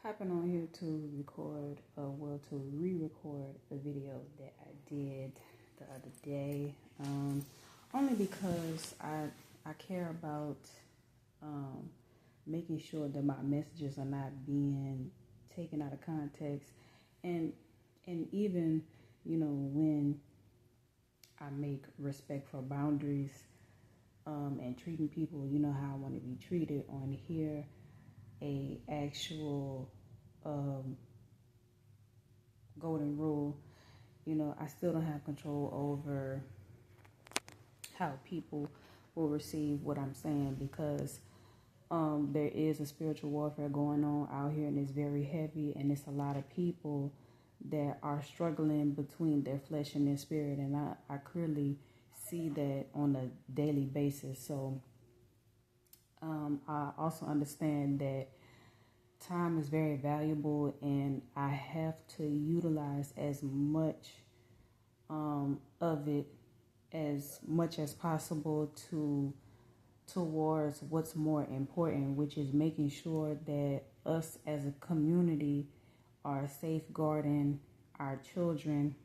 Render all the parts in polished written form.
Hopping on here to record, to re-record the video that I did the other day, only because I care about making sure that my messages are not being taken out of context, and even when I make respectful boundaries and treating people, how I want to be treated on here. A actual golden rule, I still don't have control over how people will receive what I'm saying, because there is a spiritual warfare going on out here, and it's very heavy, and it's a lot of people that are struggling between their flesh and their spirit, and I clearly see that on a daily basis. So I also understand that time is very valuable, and I have to utilize as much of it as much as possible towards what's more important, which is making sure that us as a community are safeguarding our children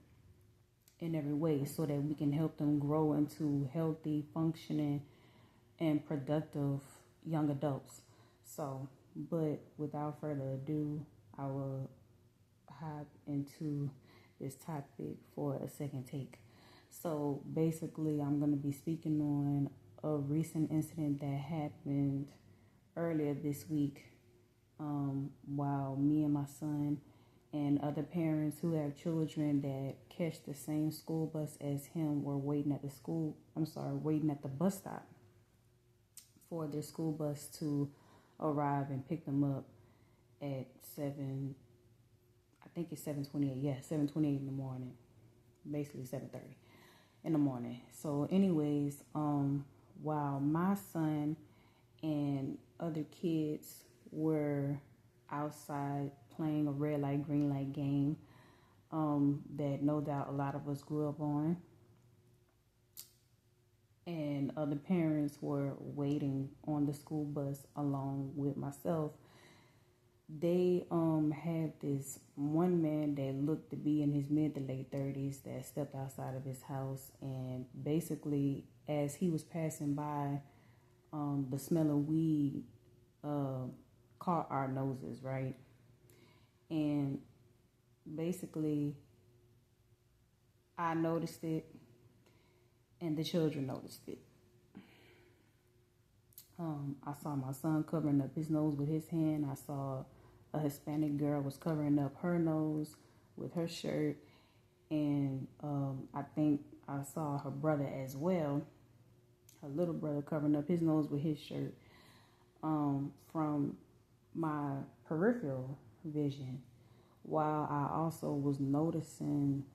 in every way, so that we can help them grow into healthy, functioning, and productive young adults. So, but without further ado, I will hop into this topic for a second take. So basically, I'm going to be speaking on a recent incident that happened earlier this week, while me and my son and other parents who have children that catch the same school bus as him were waiting at the bus stop for their school bus to arrive and pick them up at 7, I think it's 7:28. Yeah, 7:28 in the morning. Basically 7:30 in the morning. So anyways, while my son and other kids were outside playing a red light, green light game, that no doubt a lot of us grew up on, and other parents were waiting on the school bus along with myself, they had this one man that looked to be in his mid to late 30s that stepped outside of his house, and basically as he was passing by, the smell of weed caught our noses, right? And basically I noticed it, and the children noticed it. I saw my son covering up his nose with his hand. I saw a Hispanic girl was covering up her nose with her shirt, and I think I saw her brother as well, her little brother, covering up his nose with his shirt. From my peripheral vision, while I also was noticing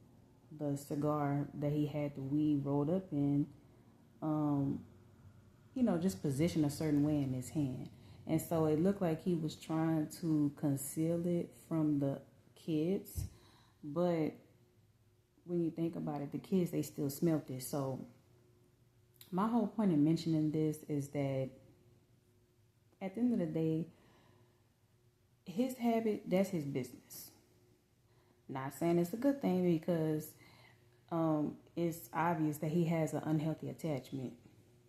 the cigar that he had the weed rolled up in, just positioned a certain way in his hand. And so it looked like he was trying to conceal it from the kids. But when you think about it, the kids, they still smelt it. So my whole point in mentioning this is that at the end of the day, his habit, that's his business. Not saying it's a good thing, because it's obvious that he has an unhealthy attachment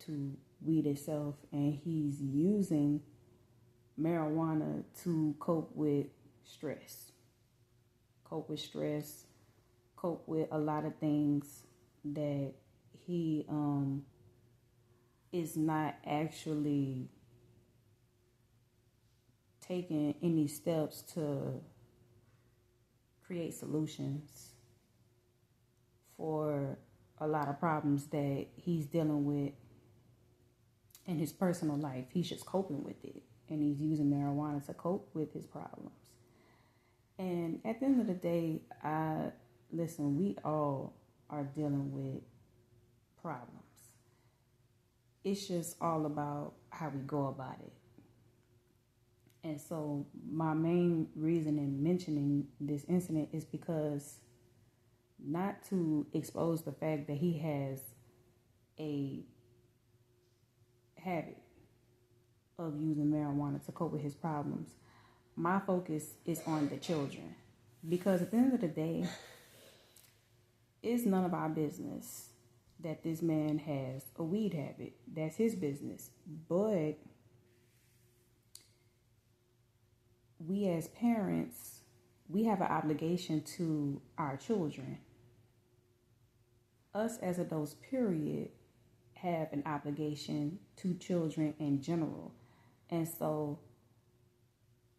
to weed itself, and he's using marijuana to cope with stress, cope with a lot of things that he is not actually taking any steps to create solutions for a lot of problems that he's dealing with in his personal life. He's just coping with it, and he's using marijuana to cope with his problems. And at the end of the day, we all are dealing with problems. It's just all about how we go about it. And so my main reason in mentioning this incident is because not to expose the fact that he has a habit of using marijuana to cope with his problems. my focus is on the children. Because at the end of the day, it's none of our business that this man has a weed habit. That's his business. But we as parents, we have an obligation to our children. Us as adults, period, have an obligation to children in general. And so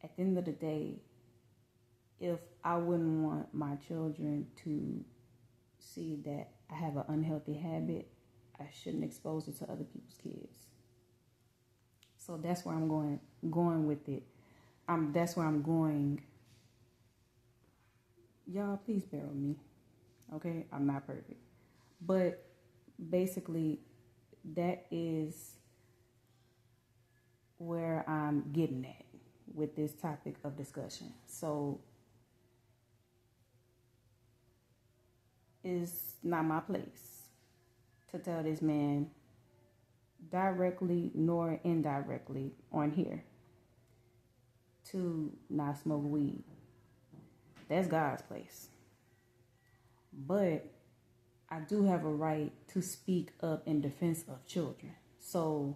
at the end of the day, if I wouldn't want my children to see that I have an unhealthy habit, I shouldn't expose it to other people's kids. So that's where I'm going with it. That's where I'm going. Y'all, please bear with me. Okay? I'm not perfect. But basically, that is where I'm getting at with this topic of discussion. So it's not my place to tell this man directly nor indirectly on here to not smoke weed. That's God's place. But I do have a right to speak up in defense of children. So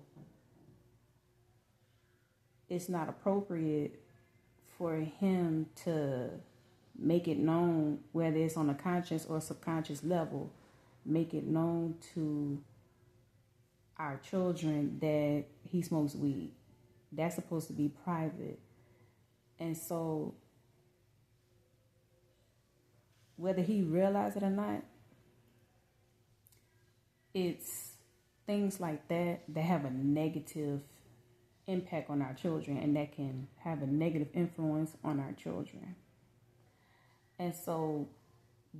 it's not appropriate for him to make it known, whether it's on a conscious or subconscious level, make it known to our children that he smokes weed. That's supposed to be private. And so whether he realizes it or not, it's things like that have a negative impact on our children, and that can have a negative influence on our children. And so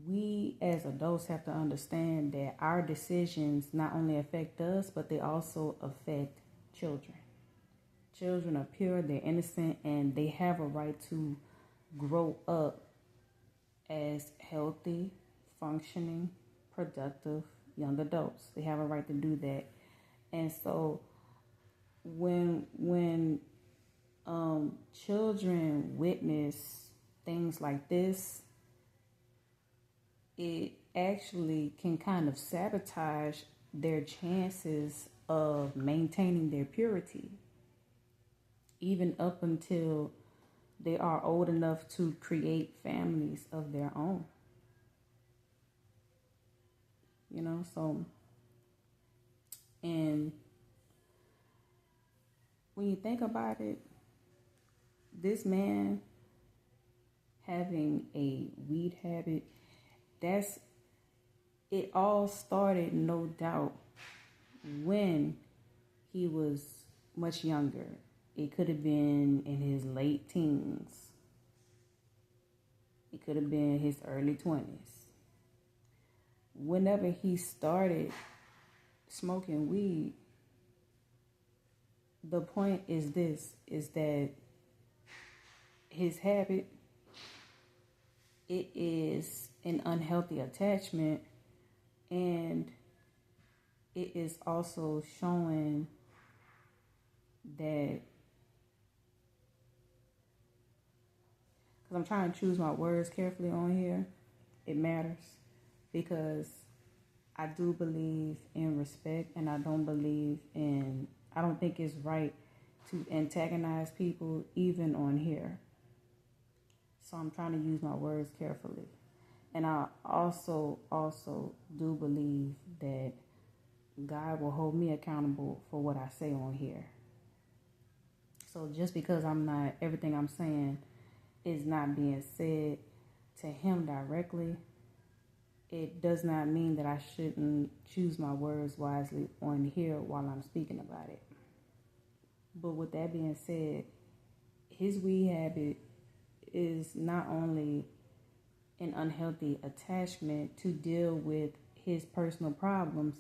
we as adults have to understand that our decisions not only affect us, but they also affect children. Children are pure, they're innocent, and they have a right to grow up as healthy, functioning, productive young adults. They have a right to do that. And so when children witness things like this, it actually can kind of sabotage their chances of maintaining their purity, even up until they are old enough to create families of their own. You know, so, and when you think about it, this man having a weed habit, it all started, no doubt, when he was much younger. It could have been in his late teens. It could have been his early 20s. Whenever he started smoking weed, the point is that his habit, it is an unhealthy attachment, and it is also showing that, because I'm trying to choose my words carefully on here, it matters, because I do believe in respect, and I don't think it's right to antagonize people even on here. So I'm trying to use my words carefully. And I also do believe that God will hold me accountable for what I say on here. So just because everything I'm saying is not being said to him directly, it does not mean that I shouldn't choose my words wisely on here while I'm speaking about it. But with that being said, his weed habit is not only an unhealthy attachment to deal with his personal problems,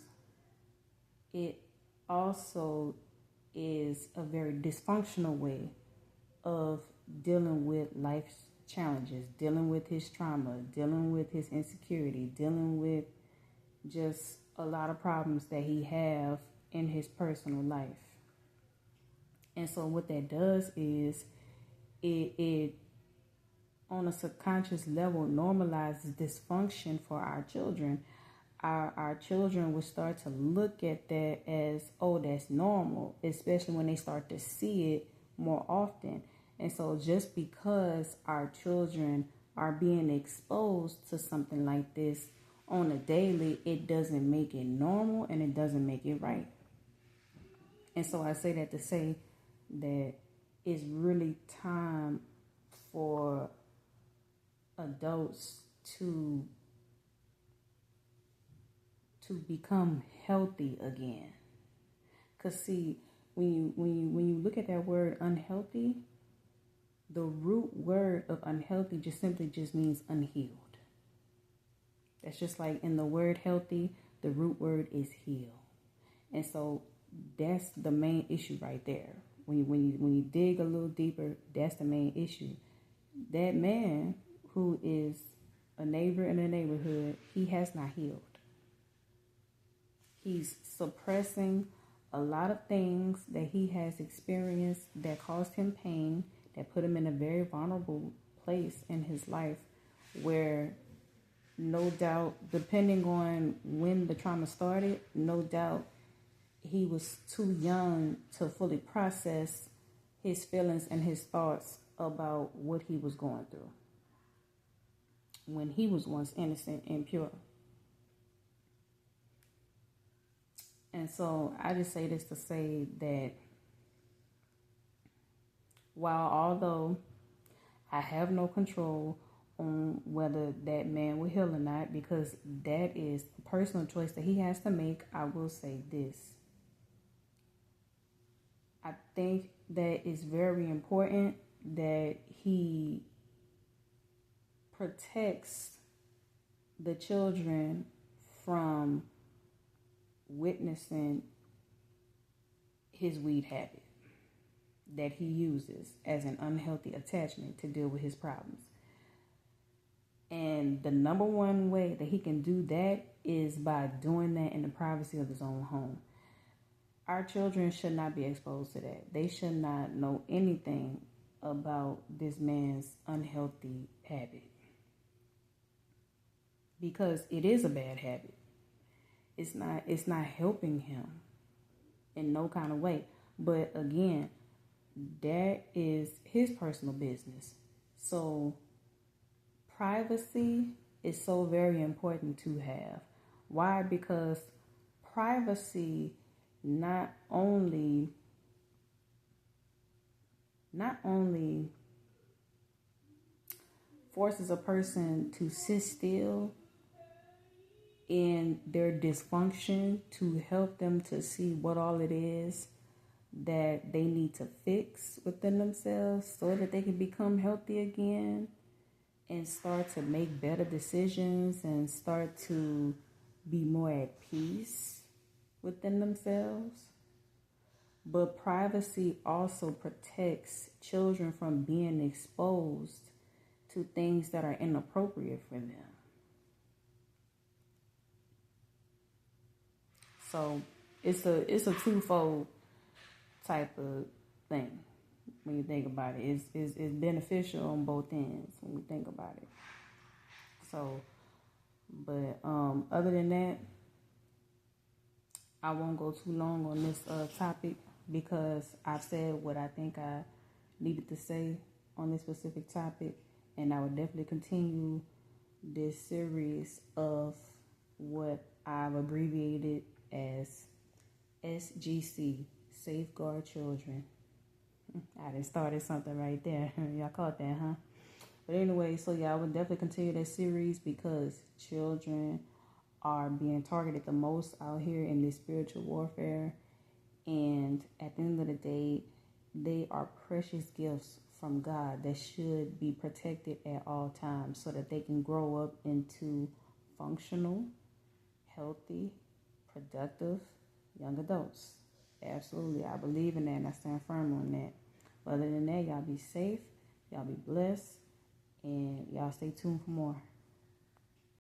it also is a very dysfunctional way of dealing with life's challenges, dealing with his trauma, dealing with his insecurity, dealing with just a lot of problems that he have in his personal life. And so what that does is it on a subconscious level normalizes dysfunction for our children. Our children will start to look at that as, oh, that's normal, especially when they start to see it more often. And so just because our children are being exposed to something like this on a daily, it doesn't make it normal and it doesn't make it right. And so I say that to say that it's really time for adults to become healthy again. Cause see, when you look at that word unhealthy, the root word of unhealthy just simply means unhealed. That's just like in the word healthy, the root word is heal. And so that's the main issue right there. When you dig a little deeper, that's the main issue. That man who is a neighbor in the neighborhood, he has not healed. He's suppressing a lot of things that he has experienced that caused him pain, that put him in a very vulnerable place in his life where no doubt, depending on when the trauma started, no doubt he was too young to fully process his feelings and his thoughts about what he was going through when he was once innocent and pure. And so I just say this to say that although I have no control on whether that man will heal or not, because that is a personal choice that he has to make, I will say this. I think that it's very important that he protects the children from witnessing his weed habit that he uses as an unhealthy attachment to deal with his problems. And the number one way that he can do that is by doing that in the privacy of his own home. Our children should not be exposed to that. They should not know anything about this man's unhealthy habit, because it is a bad habit. It's not helping him in no kind of way. But again, that is his personal business. So privacy is so very important to have. Why? Because privacy not only forces a person to sit still in their dysfunction, to help them to see what all it is that they need to fix within themselves so that they can become healthy again and start to make better decisions and start to be more at peace within themselves. But privacy also protects children from being exposed to things that are inappropriate for them. So it's a twofold type of thing when you think about it. It's beneficial on both ends when we think about it. So, but other than that, I won't go too long on this topic, because I've said what I think I needed to say on this specific topic, and I will definitely continue this series of what I've abbreviated as SGC, Safeguard Children. I done started something right there. Y'all caught that, huh? But anyway, so yeah, I would definitely continue that series, because children are being targeted the most out here in this spiritual warfare. And at the end of the day, they are precious gifts from God that should be protected at all times so that they can grow up into functional, healthy, productive young adults. Absolutely. I believe in that and I stand firm on that. But other than that, y'all be safe, y'all be blessed, and y'all stay tuned for more.